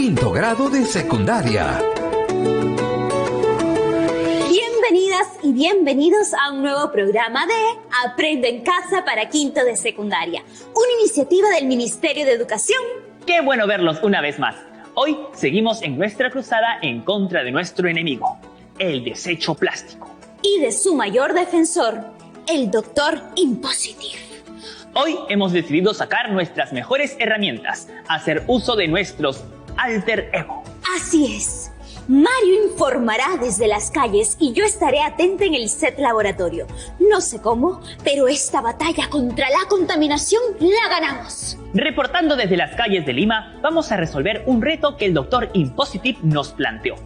quinto grado de secundaria. Bienvenidas y bienvenidos a un nuevo programa de Aprende en Casa para quinto de secundaria, una iniciativa del Ministerio de Educación. ¡Qué bueno verlos una vez más! Hoy seguimos en nuestra cruzada en contra de nuestro enemigo, el desecho plástico. Y de su mayor defensor, el Dr. Impositive. Hoy hemos decidido sacar nuestras mejores herramientas, hacer uso de nuestros alter ego. Así es. Mario informará desde las calles y yo estaré atenta en el set laboratorio. No sé cómo, pero esta batalla contra la contaminación la ganamos. Reportando desde las calles de Lima, vamos a resolver un reto que el Dr. Impositive nos planteó.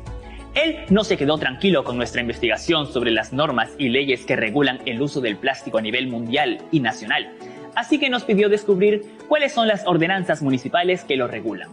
Él no se quedó tranquilo con nuestra investigación sobre las normas y leyes que regulan el uso del plástico a nivel mundial y nacional. Así que nos pidió descubrir cuáles son las ordenanzas municipales que lo regulan.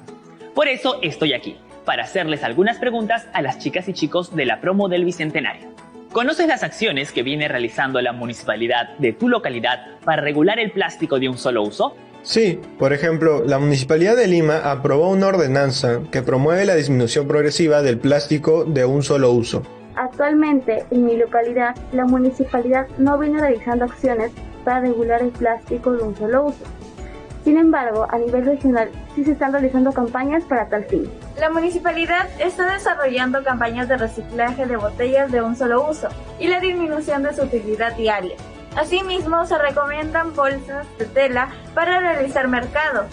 Por eso estoy aquí, para hacerles algunas preguntas a las chicas y chicos de la promo del Bicentenario. ¿Conoces las acciones que viene realizando la municipalidad de tu localidad para regular el plástico de un solo uso? Sí, por ejemplo, la Municipalidad de Lima aprobó una ordenanza que promueve la disminución progresiva del plástico de un solo uso. Actualmente, en mi localidad, la municipalidad no viene realizando acciones para regular el plástico de un solo uso. Sin embargo, a nivel regional sí se están realizando campañas para tal fin. La municipalidad está desarrollando campañas de reciclaje de botellas de un solo uso y la disminución de su utilidad diaria. Asimismo, se recomiendan bolsas de tela para realizar mercado,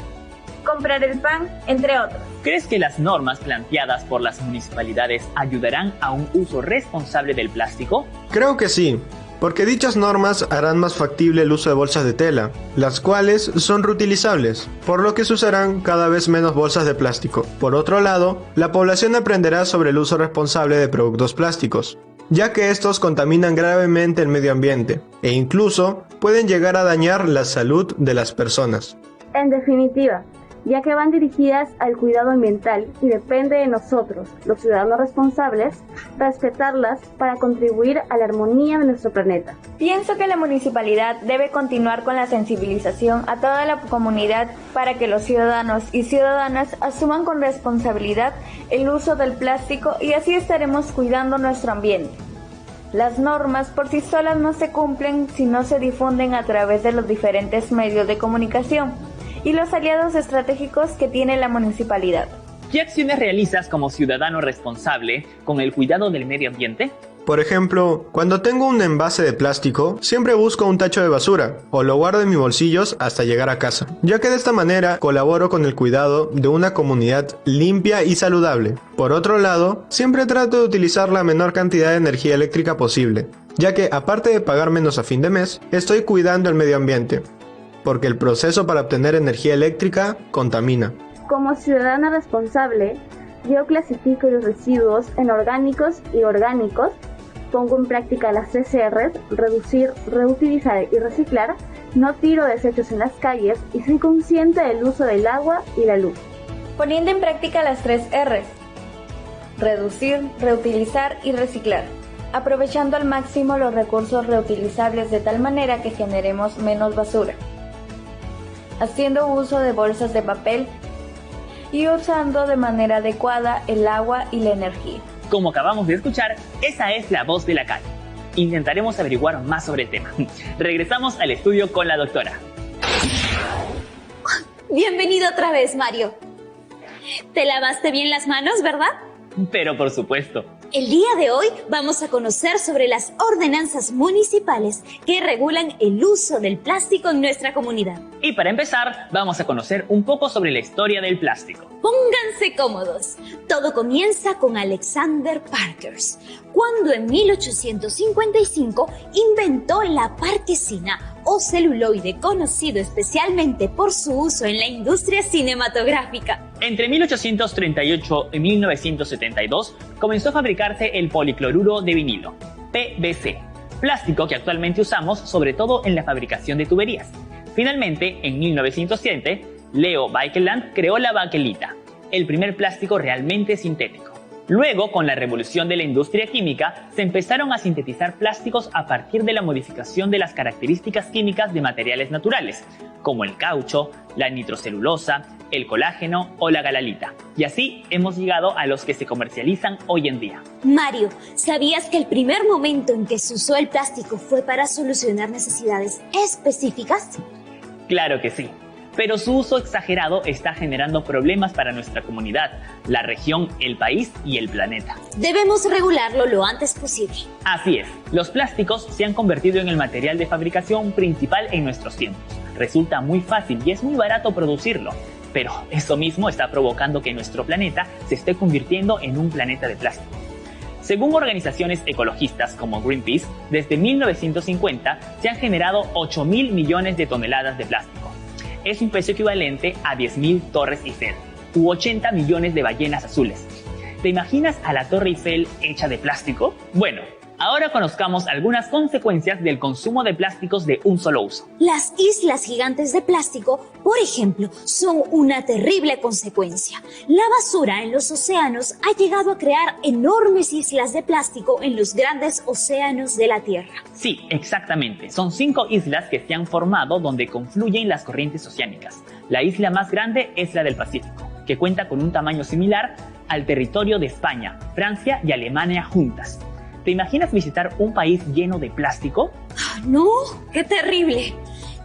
comprar el pan, entre otros. ¿Crees que las normas planteadas por las municipalidades ayudarán a un uso responsable del plástico? Creo que sí, porque dichas normas harán más factible el uso de bolsas de tela, las cuales son reutilizables, por lo que se usarán cada vez menos bolsas de plástico. Por otro lado, la población aprenderá sobre el uso responsable de productos plásticos, ya que estos contaminan gravemente el medio ambiente e incluso pueden llegar a dañar la salud de las personas. En definitiva, ya que van dirigidas al cuidado ambiental y depende de nosotros, los ciudadanos responsables, respetarlas para contribuir a la armonía de nuestro planeta. Pienso que la municipalidad debe continuar con la sensibilización a toda la comunidad para que los ciudadanos y ciudadanas asuman con responsabilidad el uso del plástico y así estaremos cuidando nuestro ambiente. Las normas por sí solas no se cumplen si no se difunden a través de los diferentes medios de comunicación y los aliados estratégicos que tiene la municipalidad. ¿Qué acciones realizas como ciudadano responsable con el cuidado del medio ambiente? Por ejemplo, cuando tengo un envase de plástico, siempre busco un tacho de basura o lo guardo en mis bolsillos hasta llegar a casa, ya que de esta manera colaboro con el cuidado de una comunidad limpia y saludable. Por otro lado, siempre trato de utilizar la menor cantidad de energía eléctrica posible, ya que aparte de pagar menos a fin de mes, estoy cuidando el medio ambiente, porque el proceso para obtener energía eléctrica contamina. Como ciudadana responsable, yo clasifico los residuos en orgánicos y orgánicos, pongo en práctica las 3 R's, reducir, reutilizar y reciclar, no tiro desechos en las calles y soy consciente del uso del agua y la luz. Poniendo en práctica las 3 R's, reducir, reutilizar y reciclar, aprovechando al máximo los recursos reutilizables de tal manera que generemos menos basura, haciendo uso de bolsas de papel y usando de manera adecuada el agua y la energía. Como acabamos de escuchar, esa es la voz de la calle. Intentaremos averiguar más sobre el tema. Regresamos al estudio con la doctora. Bienvenido otra vez, Mario. ¿Te lavaste bien las manos, verdad? Pero por supuesto. El día de hoy vamos a conocer sobre las ordenanzas municipales que regulan el uso del plástico en nuestra comunidad. Y para empezar, vamos a conocer un poco sobre la historia del plástico. Pónganse cómodos. Todo comienza con Alexander Parkers, cuando en 1855 inventó la parquesina o celuloide, conocido especialmente por su uso en la industria cinematográfica. Entre 1838 y 1972 comenzó a fabricarse el policloruro de vinilo, PVC, plástico que actualmente usamos sobre todo en la fabricación de tuberías. Finalmente, en 1907, Leo Baekeland creó la baquelita, el primer plástico realmente sintético. Luego, con la revolución de la industria química, se empezaron a sintetizar plásticos a partir de la modificación de las características químicas de materiales naturales, como el caucho, la nitrocelulosa, el colágeno o la galalita. Y así hemos llegado a los que se comercializan hoy en día. Mario, ¿sabías que el primer momento en que se usó el plástico fue para solucionar necesidades específicas? Claro que sí. Pero su uso exagerado está generando problemas para nuestra comunidad, la región, el país y el planeta. Debemos regularlo lo antes posible. Así es, los plásticos se han convertido en el material de fabricación principal en nuestros tiempos. Resulta muy fácil y es muy barato producirlo. Pero eso mismo está provocando que nuestro planeta se esté convirtiendo en un planeta de plástico. Según organizaciones ecologistas como Greenpeace, desde 1950 se han generado 8.000 millones de toneladas de plástico. Es un peso equivalente a 10.000 Torres Eiffel u 80 millones de ballenas azules. ¿Te imaginas a la Torre Eiffel hecha de plástico? Bueno, ahora conozcamos algunas consecuencias del consumo de plásticos de un solo uso. Las islas gigantes de plástico, por ejemplo, son una terrible consecuencia. La basura en los océanos ha llegado a crear enormes islas de plástico en los grandes océanos de la Tierra. Sí, exactamente. Son 5 islas que se han formado donde confluyen las corrientes oceánicas. La isla más grande es la del Pacífico, que cuenta con un tamaño similar al territorio de España, Francia y Alemania juntas. ¿Te imaginas visitar un país lleno de plástico? ¡No! ¡Qué terrible!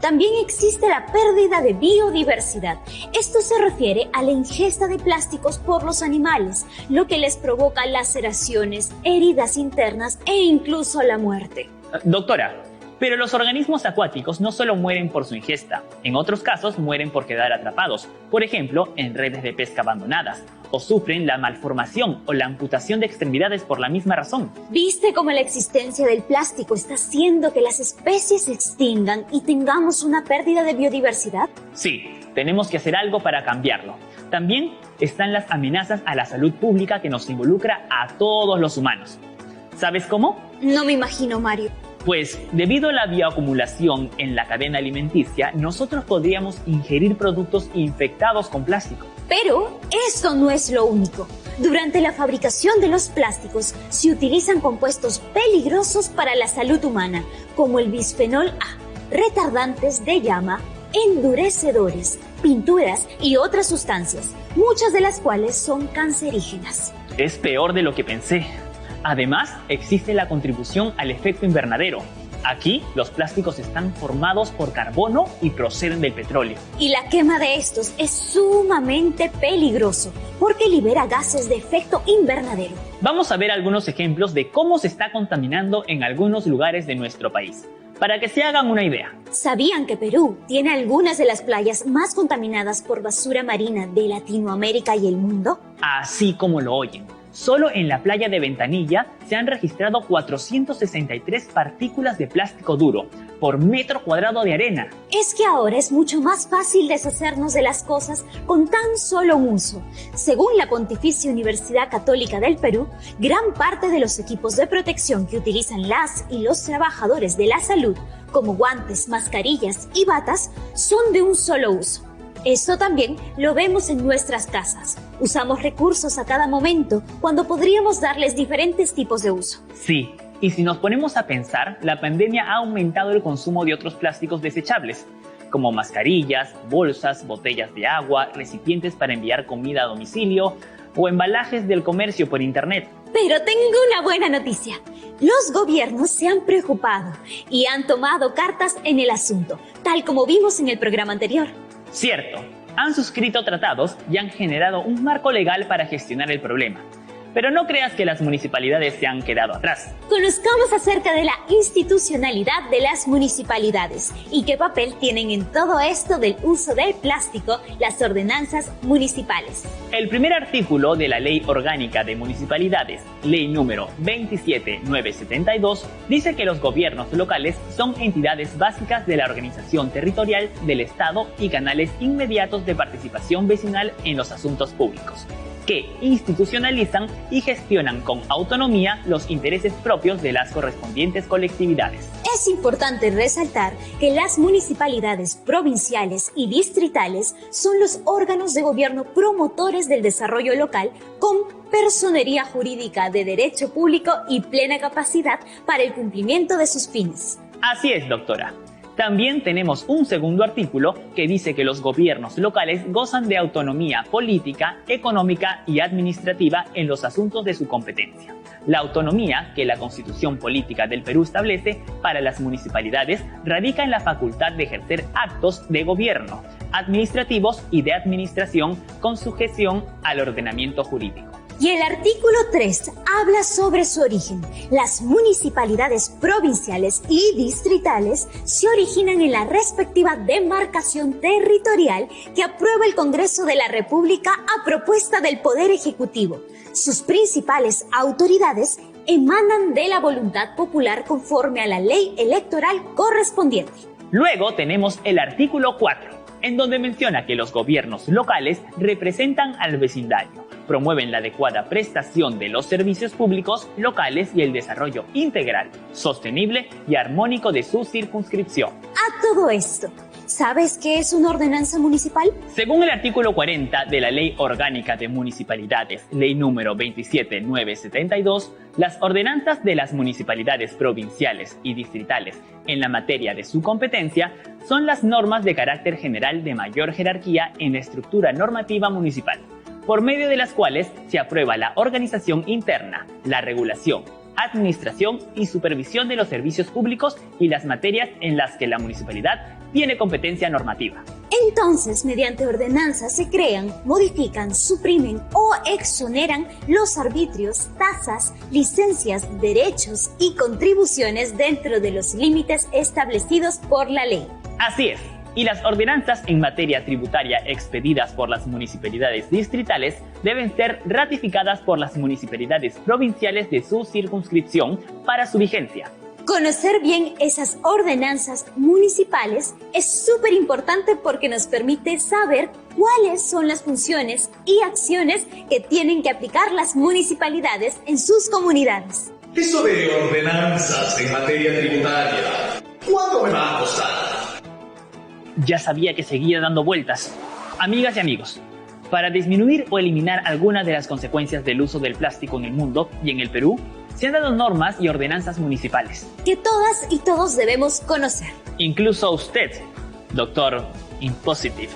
También existe la pérdida de biodiversidad. Esto se refiere a la ingesta de plásticos por los animales, lo que les provoca laceraciones, heridas internas e incluso la muerte. Doctora, pero los organismos acuáticos no solo mueren por su ingesta, en otros casos mueren por quedar atrapados, por ejemplo, en redes de pesca abandonadas, o sufren la malformación o la amputación de extremidades por la misma razón. ¿Viste cómo la existencia del plástico está haciendo que las especies se extingan y tengamos una pérdida de biodiversidad? Sí, tenemos que hacer algo para cambiarlo. También están las amenazas a la salud pública que nos involucra a todos los humanos. ¿Sabes cómo? No me imagino, Mario. Pues, debido a la bioacumulación en la cadena alimenticia, nosotros podríamos ingerir productos infectados con plástico. Pero eso no es lo único. Durante la fabricación de los plásticos se utilizan compuestos peligrosos para la salud humana, como el bisfenol A, retardantes de llama, endurecedores, pinturas y otras sustancias, muchas de las cuales son cancerígenas. Es peor de lo que pensé. Además, existe la contribución al efecto invernadero. Aquí, los plásticos están formados por carbono y proceden del petróleo. Y la quema de estos es sumamente peligroso porque libera gases de efecto invernadero. Vamos a ver algunos ejemplos de cómo se está contaminando en algunos lugares de nuestro país, para que se hagan una idea. ¿Sabían que Perú tiene algunas de las playas más contaminadas por basura marina de Latinoamérica y el mundo? Así como lo oyen. Solo en la playa de Ventanilla se han registrado 463 partículas de plástico duro por metro cuadrado de arena. Es que ahora es mucho más fácil deshacernos de las cosas con tan solo un uso. Según la Pontificia Universidad Católica del Perú, gran parte de los equipos de protección que utilizan las y los trabajadores de la salud, como guantes, mascarillas y batas, son de un solo uso. Esto también lo vemos en nuestras casas. Usamos recursos a cada momento cuando podríamos darles diferentes tipos de uso. Sí, y si nos ponemos a pensar, la pandemia ha aumentado el consumo de otros plásticos desechables, como mascarillas, bolsas, botellas de agua, recipientes para enviar comida a domicilio o embalajes del comercio por internet. Pero tengo una buena noticia. Los gobiernos se han preocupado y han tomado cartas en el asunto, tal como vimos en el programa anterior. Cierto, han suscrito tratados y han generado un marco legal para gestionar el problema. Pero no creas que las municipalidades se han quedado atrás. Conozcamos acerca de la institucionalidad de las municipalidades y qué papel tienen en todo esto del uso del plástico las ordenanzas municipales. El primer artículo de la Ley Orgánica de Municipalidades, Ley número 27972, dice que los gobiernos locales son entidades básicas de la organización territorial del Estado y canales inmediatos de participación vecinal en los asuntos públicos, que institucionalizan y gestionan con autonomía los intereses propios de las correspondientes colectividades. Es importante resaltar que las municipalidades provinciales y distritales son los órganos de gobierno promotores del desarrollo local con personería jurídica de derecho público y plena capacidad para el cumplimiento de sus fines. Así es, doctora. También tenemos un segundo artículo que dice que los gobiernos locales gozan de autonomía política, económica y administrativa en los asuntos de su competencia. La autonomía que la Constitución Política del Perú establece para las municipalidades radica en la facultad de ejercer actos de gobierno, administrativos y de administración con sujeción al ordenamiento jurídico. Y el artículo 3 habla sobre su origen. Las municipalidades provinciales y distritales se originan en la respectiva demarcación territorial que aprueba el Congreso de la República a propuesta del Poder Ejecutivo. Sus principales autoridades emanan de la voluntad popular conforme a la ley electoral correspondiente. Luego tenemos el artículo 4, en donde menciona que los gobiernos locales representan al vecindario, promueven la adecuada prestación de los servicios públicos locales y el desarrollo integral, sostenible y armónico de su circunscripción. A todo esto, ¿sabes qué es una ordenanza municipal? Según el artículo 40 de la Ley Orgánica de Municipalidades, Ley número 27972, las ordenanzas de las municipalidades provinciales y distritales en la materia de su competencia son las normas de carácter general de mayor jerarquía en la estructura normativa municipal, por medio de las cuales se aprueba la organización interna, la regulación, administración y supervisión de los servicios públicos y las materias en las que la municipalidad tiene competencia normativa. Entonces, mediante ordenanzas se crean, modifican, suprimen o exoneran los arbitrios, tasas, licencias, derechos y contribuciones dentro de los límites establecidos por la ley. Así es. Y las ordenanzas en materia tributaria expedidas por las municipalidades distritales deben ser ratificadas por las municipalidades provinciales de su circunscripción para su vigencia. Conocer bien esas ordenanzas municipales es súper importante porque nos permite saber cuáles son las funciones y acciones que tienen que aplicar las municipalidades en sus comunidades. Eso de ordenanzas en materia tributaria, ¿cuánto me va a costar? Ya sabía que seguía dando vueltas. Amigas y amigos, para disminuir o eliminar algunas de las consecuencias del uso del plástico en el mundo y en el Perú, se han dado normas y ordenanzas municipales. Que todas y todos debemos conocer. Incluso usted, doctor Impositive.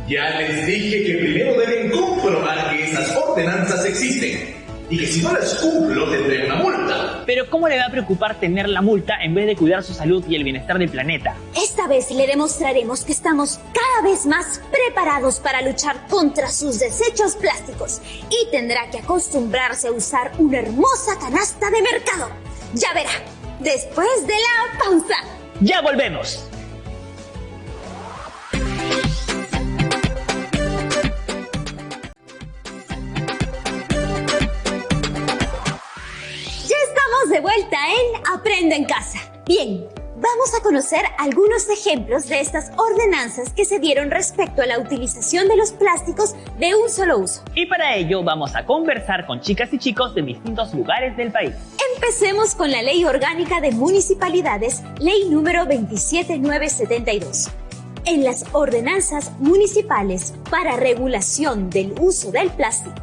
Ya les dije que primero deben comprobar que esas ordenanzas existen. Y que si no las cumplo tendré una multa. Pero ¿cómo le va a preocupar tener la multa en vez de cuidar su salud y el bienestar del planeta? Esta vez le demostraremos que estamos cada vez más preparados para luchar contra sus desechos plásticos y tendrá que acostumbrarse a usar una hermosa canasta de mercado. Ya verá, después de la pausa. ¡Ya volvemos! De vuelta en Aprende en Casa. Bien, vamos a conocer algunos ejemplos de estas ordenanzas que se dieron respecto a la utilización de los plásticos de un solo uso. Y para ello vamos a conversar con chicas y chicos de distintos lugares del país. Empecemos con la Ley Orgánica de Municipalidades, Ley número 27972. En las ordenanzas municipales para regulación del uso del plástico.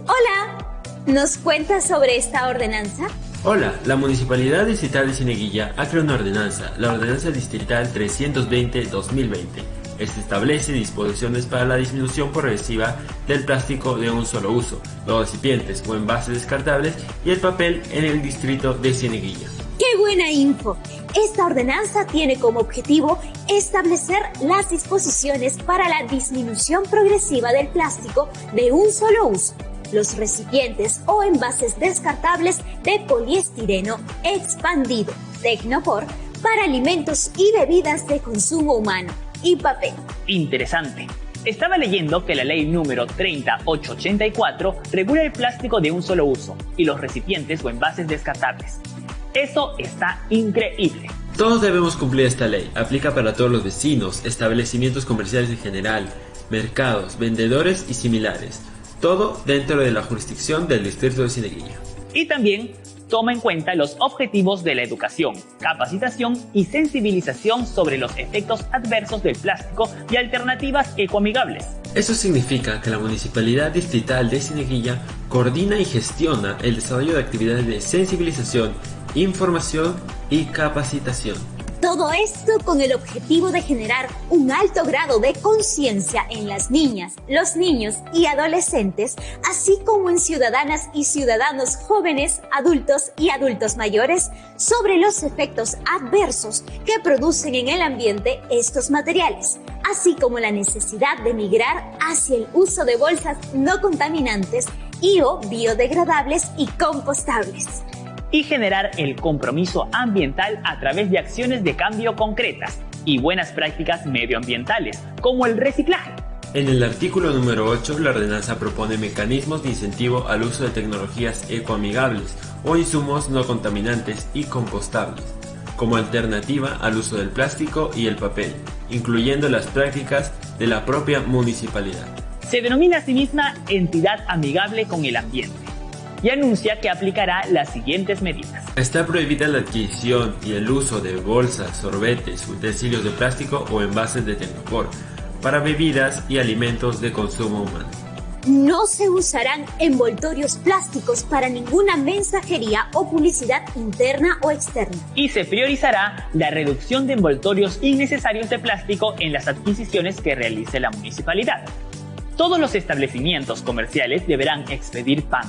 Hola. ¿Nos cuentas sobre esta ordenanza? Hola, la Municipalidad Distrital de Cieneguilla ha creado una ordenanza, la Ordenanza Distrital 320-2020. Esta establece disposiciones para la disminución progresiva del plástico de un solo uso, los recipientes o envases descartables y el papel en el distrito de Cieneguilla. ¡Qué buena info! Esta ordenanza tiene como objetivo establecer las disposiciones para la disminución progresiva del plástico de un solo uso, los recipientes o envases descartables de poliestireno expandido, Tecnopor, para alimentos y bebidas de consumo humano, y papel. Interesante. Estaba leyendo que la ley número 30884 regula el plástico de un solo uso y los recipientes o envases descartables. Eso está increíble. Todos debemos cumplir esta ley. Aplica para todos los vecinos, establecimientos comerciales en general, mercados, vendedores y similares. Todo dentro de la jurisdicción del distrito de Cieneguilla. Y también toma en cuenta los objetivos de la educación, capacitación y sensibilización sobre los efectos adversos del plástico y alternativas ecoamigables. Eso significa que la Municipalidad Distrital de Cieneguilla coordina y gestiona el desarrollo de actividades de sensibilización información y capacitación. Todo esto con el objetivo de generar un alto grado de conciencia en las niñas, los niños y adolescentes, así como en ciudadanas y ciudadanos jóvenes, adultos y adultos mayores, sobre los efectos adversos que producen en el ambiente estos materiales, así como la necesidad de migrar hacia el uso de bolsas no contaminantes y o biodegradables y compostables. Y generar el compromiso ambiental a través de acciones de cambio concretas y buenas prácticas medioambientales, como el reciclaje. En el artículo número 8, la ordenanza propone mecanismos de incentivo al uso de tecnologías ecoamigables o insumos no contaminantes y compostables, como alternativa al uso del plástico y el papel, incluyendo las prácticas de la propia municipalidad. Se denomina a sí misma entidad amigable con el ambiente y anuncia que aplicará las siguientes medidas. Está prohibida la adquisición y el uso de bolsas, sorbetes, utensilios de plástico o envases de tecnopor para bebidas y alimentos de consumo humano. No se usarán envoltorios plásticos para ninguna mensajería o publicidad interna o externa. Y se priorizará la reducción de envoltorios innecesarios de plástico en las adquisiciones que realice la municipalidad. Todos los establecimientos comerciales deberán expedir pan,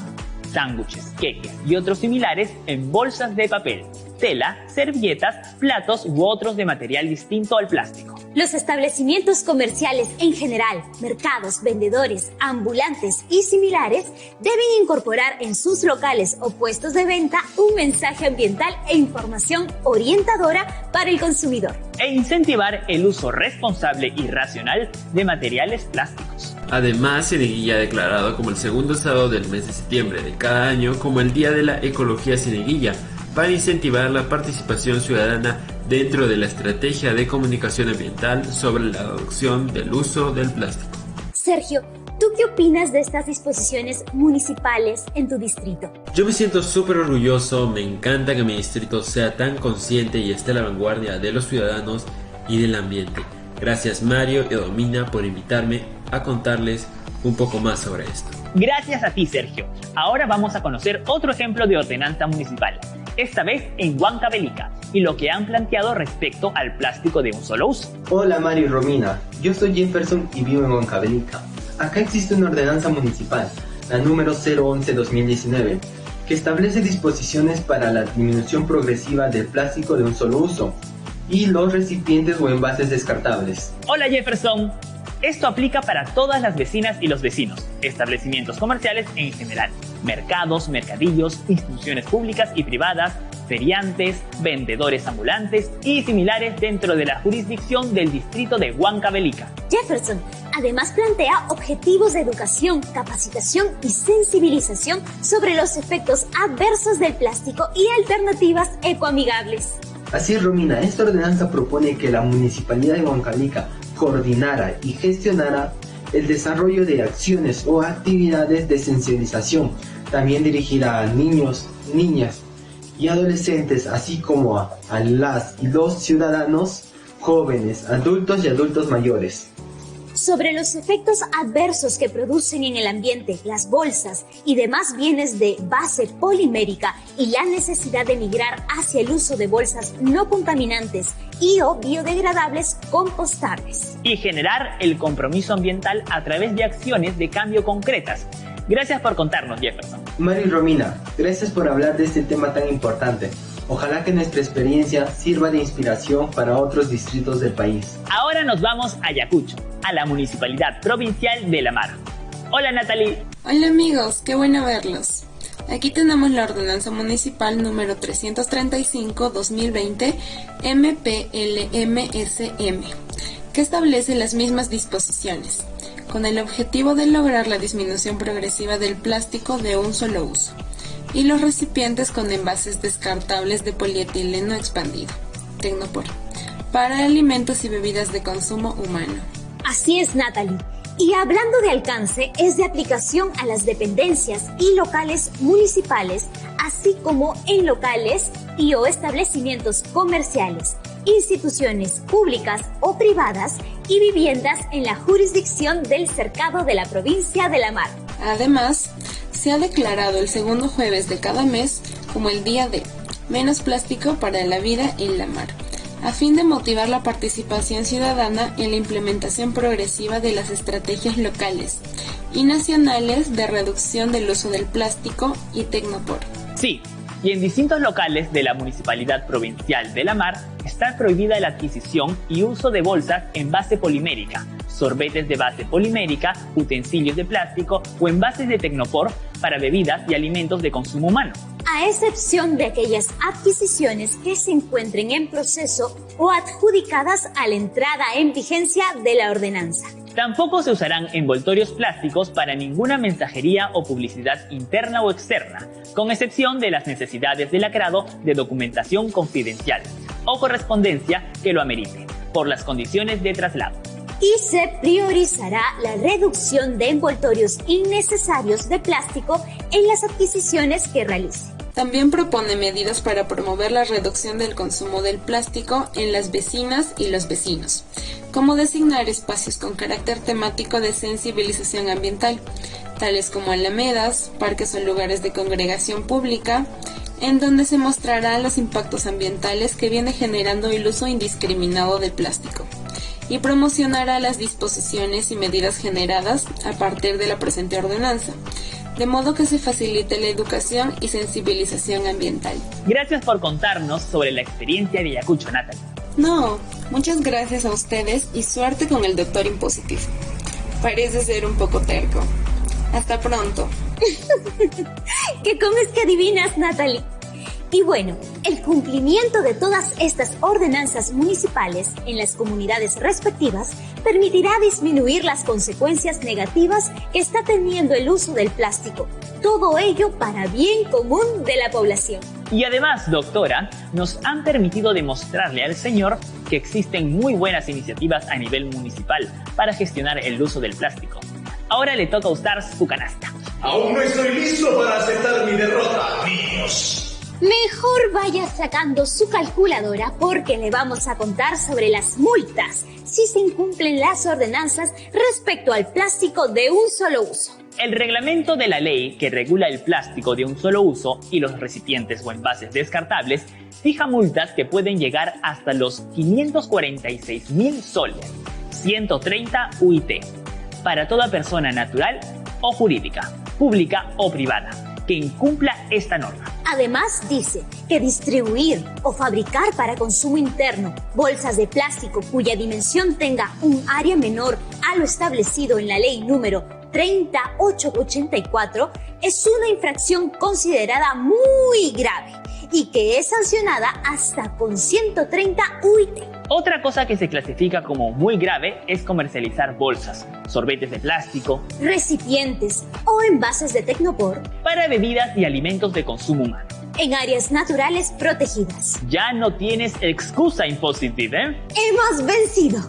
sándwiches, queques y otros similares en bolsas de papel, tela, servilletas, platos u otros de material distinto al plástico. Los establecimientos comerciales en general, mercados, vendedores, ambulantes y similares deben incorporar en sus locales o puestos de venta un mensaje ambiental e información orientadora para el consumidor. E incentivar el uso responsable y racional de materiales plásticos. Además, Cieneguilla ha declarado como el segundo sábado del mes de septiembre de cada año como el Día de la Ecología Cieneguilla, para incentivar la participación ciudadana dentro de la estrategia de comunicación ambiental sobre la reducción del uso del plástico. Sergio, ¿tú qué opinas de estas disposiciones municipales en tu distrito? Yo me siento súper orgulloso, me encanta que mi distrito sea tan consciente y esté a la vanguardia de los ciudadanos y del ambiente. Gracias Mario y Domina por invitarme a contarles un poco más sobre esto. Gracias a ti, Sergio. Ahora vamos a conocer otro ejemplo de ordenanza municipal, esta vez en Huancavelica, y lo que han planteado respecto al plástico de un solo uso. Hola Mario y Romina, yo soy Jefferson y vivo en Huancavelica. Acá existe una ordenanza municipal, la número 011-2019, que establece disposiciones para la disminución progresiva del plástico de un solo uso y los recipientes o envases descartables. Hola Jefferson. Esto aplica para todas las vecinas y los vecinos, establecimientos comerciales en general, mercados, mercadillos, instituciones públicas y privadas, feriantes, vendedores ambulantes y similares dentro de la jurisdicción del distrito de Huancavelica. Jefferson además plantea objetivos de educación, capacitación y sensibilización sobre los efectos adversos del plástico y alternativas ecoamigables. Así es, Romina, esta ordenanza propone que la Municipalidad de Huancavelica coordinara y gestionara el desarrollo de acciones o actividades de sensibilización, también dirigida a niños, niñas y adolescentes, así como a las y los ciudadanos jóvenes, adultos y adultos mayores. Sobre los efectos adversos que producen en el ambiente las bolsas y demás bienes de base polimérica y la necesidad de migrar hacia el uso de bolsas no contaminantes y o biodegradables compostables. Y generar el compromiso ambiental a través de acciones de cambio concretas. Gracias por contarnos, Jefferson. Mario y Romina, gracias por hablar de este tema tan importante. Ojalá que nuestra experiencia sirva de inspiración para otros distritos del país. Ahora nos vamos a Ayacucho, a la Municipalidad Provincial de La Mar. Hola Natalie. Hola amigos, qué bueno verlos. Aquí tenemos la Ordenanza Municipal número 335-2020 MPLMSM, que establece las mismas disposiciones, con el objetivo de lograr la disminución progresiva del plástico de un solo uso y los recipientes con envases descartables de polietileno expandido, Tecnopor, para alimentos y bebidas de consumo humano. Así es, Natalie. Y hablando de alcance, es de aplicación a las dependencias y locales municipales, así como en locales y o establecimientos comerciales, instituciones públicas o privadas y viviendas en la jurisdicción del Cercado de la provincia de La Mar. Además, se ha declarado el segundo jueves de cada mes como el Día de menos plástico para la vida en la mar, a fin de motivar la participación ciudadana en la implementación progresiva de las estrategias locales y nacionales de reducción del uso del plástico y Tecnopor. Sí, y en distintos locales de la Municipalidad Provincial de La Mar está prohibida la adquisición y uso de bolsas en base polimérica, sorbetes de base polimérica, utensilios de plástico o envases de Tecnopor para bebidas y alimentos de consumo humano, a excepción de aquellas adquisiciones que se encuentren en proceso o adjudicadas a la entrada en vigencia de la ordenanza. Tampoco se usarán envoltorios plásticos para ninguna mensajería o publicidad interna o externa, con excepción de las necesidades de lacrado de documentación confidencial o correspondencia que lo amerite, por las condiciones de traslado. Y se priorizará la reducción de envoltorios innecesarios de plástico en las adquisiciones que realice. También propone medidas para promover la reducción del consumo del plástico en las vecinas y los vecinos, como designar espacios con carácter temático de sensibilización ambiental, tales como alamedas, parques o lugares de congregación pública, en donde se mostrarán los impactos ambientales que viene generando el uso indiscriminado del plástico, y promocionará las disposiciones y medidas generadas a partir de la presente ordenanza, de modo que se facilite la educación y sensibilización ambiental. Gracias por contarnos sobre la experiencia de Ayacucho, Natalie. No, muchas gracias a ustedes y suerte con el Doctor Impositive. Parece ser un poco terco. Hasta pronto. ¿Qué comes que adivinas, Natalie? Y bueno, el cumplimiento de todas estas ordenanzas municipales en las comunidades respectivas permitirá disminuir las consecuencias negativas que está teniendo el uso del plástico. Todo ello para bien común de la población. Y además, doctora, nos han permitido demostrarle al señor que existen muy buenas iniciativas a nivel municipal para gestionar el uso del plástico. Ahora le toca usar su canasta. Aún no estoy listo para aceptar mi derrota, niños. Mejor vaya sacando su calculadora porque le vamos a contar sobre las multas si se incumplen las ordenanzas respecto al plástico de un solo uso. El reglamento de la ley que regula el plástico de un solo uso y los recipientes o envases descartables fija multas que pueden llegar hasta los 546.000 soles, 130 UIT, para toda persona natural o jurídica, pública o privada, que incumpla esta norma. Además, dice que distribuir o fabricar para consumo interno bolsas de plástico cuya dimensión tenga un área menor a lo establecido en la ley número 3884 es una infracción considerada muy grave y que es sancionada hasta con 130 UIT. Otra cosa que se clasifica como muy grave es comercializar bolsas, sorbetes de plástico, recipientes o envases de Tecnopor para bebidas y alimentos de consumo humano en áreas naturales protegidas. Ya no tienes excusa, Impositive, ¿eh? ¡Hemos vencido!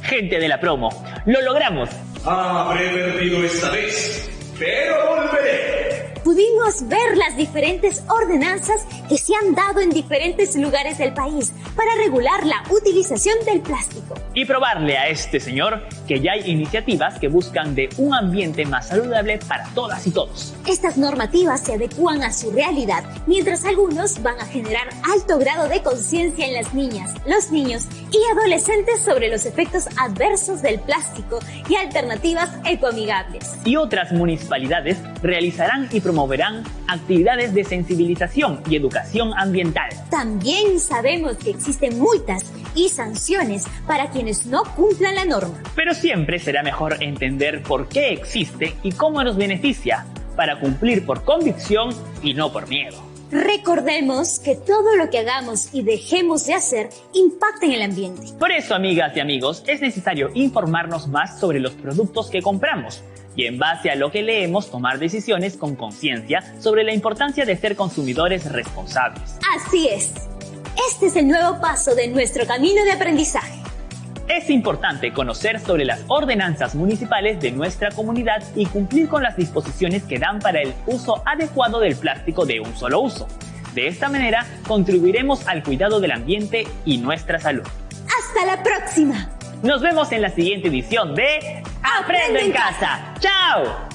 Gente de la promo, ¡lo logramos! Habré perdido esta vez, pero volveré. Pudimos ver las diferentes ordenanzas que se han dado en diferentes lugares del país para regular la utilización del plástico. Y probarle a este señor que ya hay iniciativas que buscan de un ambiente más saludable para todas y todos. Estas normativas se adecúan a su realidad, mientras algunos van a generar alto grado de conciencia en las niñas, los niños y adolescentes sobre los efectos adversos del plástico y alternativas ecoamigables. Y otras municipalidades realizarán y promoverán actividades de sensibilización y educación ambiental. También sabemos que existen multas y sanciones para quienes no cumplan la norma. Pero siempre será mejor entender por qué existe y cómo nos beneficia, para cumplir por convicción y no por miedo. Recordemos que todo lo que hagamos y dejemos de hacer impacta en el ambiente. Por eso, amigas y amigos, es necesario informarnos más sobre los productos que compramos y en base a lo que leemos tomar decisiones con conciencia sobre la importancia de ser consumidores responsables. Así es. Este es el nuevo paso de nuestro camino de aprendizaje. Es importante conocer sobre las ordenanzas municipales de nuestra comunidad y cumplir con las disposiciones que dan para el uso adecuado del plástico de un solo uso. De esta manera, contribuiremos al cuidado del ambiente y nuestra salud. ¡Hasta la próxima! Nos vemos en la siguiente edición de Aprendo en Casa. ¡Chao!